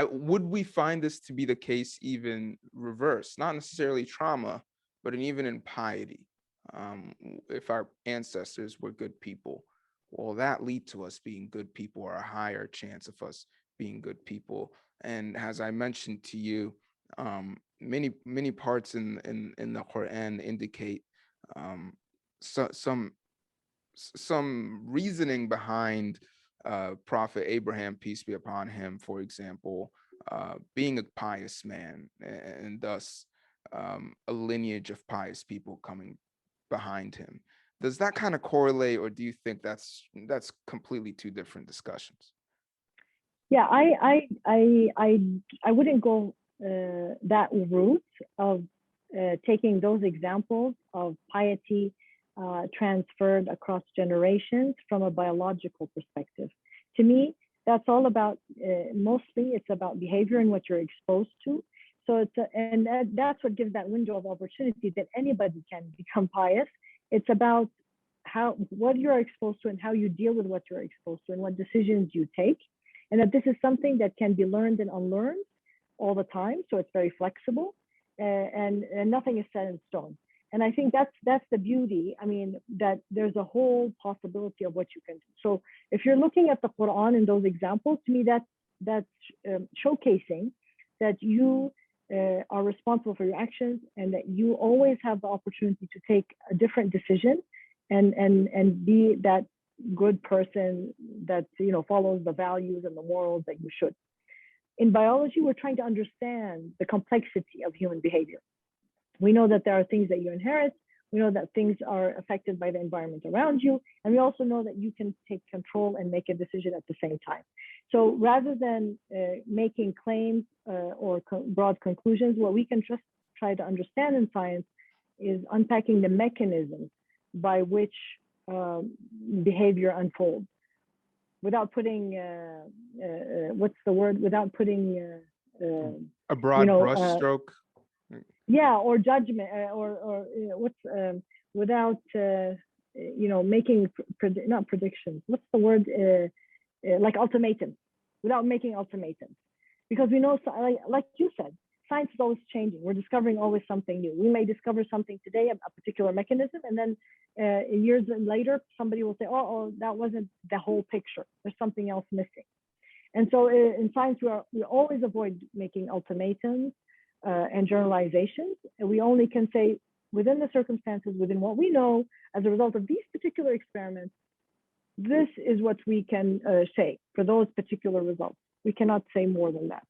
would we find this to be the case even reverse, not necessarily trauma, but even in piety? If our ancestors were good people, will that lead to us being good people, or a higher chance of us being good people? And as I mentioned to you, many parts in the Quran indicate um, so, some reasoning behind Prophet Abraham, peace be upon him, for example, being a pious man, and thus a lineage of pious people coming behind him. Does that kind of correlate, or do you think that's completely two different discussions? Yeah, I wouldn't go that route of taking those examples of piety transferred across generations from a biological perspective. To me, that's all about, mostly it's about behavior and what you're exposed to. So that's what gives that window of opportunity that anybody can become pious. It's about what you're exposed to and how you deal with what you're exposed to and what decisions you take. And that this is something that can be learned and unlearned all the time. So it's very flexible, and nothing is set in stone. And I think that's the beauty. I mean, that there's a whole possibility of what you can do. So if you're looking at the Quran in those examples, to me, that's showcasing that you are responsible for your actions, and that you always have the opportunity to take a different decision and be that good person that follows the values and the morals that you should. In biology, we're trying to understand the complexity of human behavior. We know that there are things that you inherit. We know that things are affected by the environment around you. And we also know that you can take control and make a decision at the same time. So rather than making claims or broad conclusions, what we can just try to understand in science is unpacking the mechanisms by which behavior unfolds, without putting without putting a broad brushstroke. Or judgment, or without making not predictions. What's the word? Like ultimatums, without making ultimatums, because we know, like you said, science is always changing. We're discovering always something new. We may discover something today, a particular mechanism, and then years later, somebody will say, oh, that wasn't the whole picture. There's something else missing. And so in science, we always avoid making ultimatums and generalizations. And we only can say, within the circumstances, within what we know, as a result of these particular experiments, this is what we can say for those particular results. We cannot say more than that.